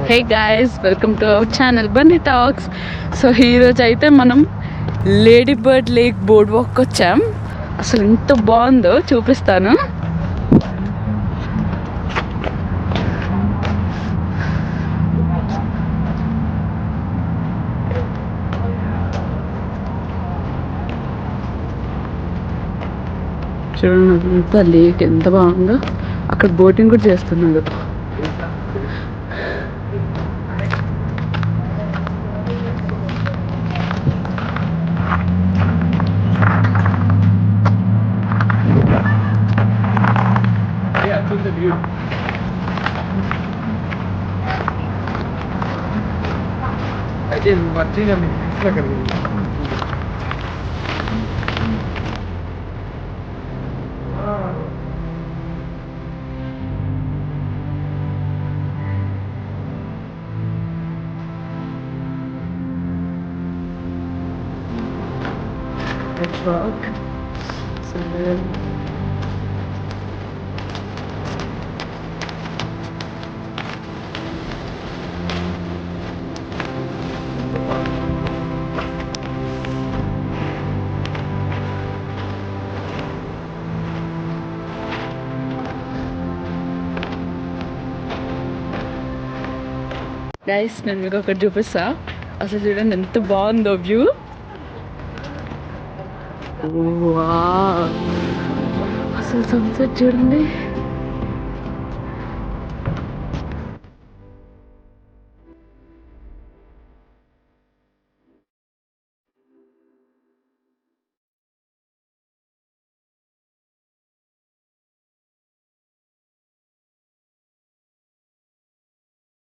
Hey guys, welcome to our channel Bunny talks. So ఈరోజు అయితే మనం lady bird lake board walk వచ్చాం. అసలు ఎంత బాగుందో చూపిస్తాను. చూడండి అంతా లేక్ ఎంత బాగుందో. అక్కడ బోటింగ్ కూడా చేస్తున్నారు. అయితే మంచిగా Rock. So then గైస్, నేను మీకు ఒకటి చూపిస్తా. అసలు చూడండి ఎంత బాగుందో వ్యూ. అసలు సన్సెట్ చూడండి.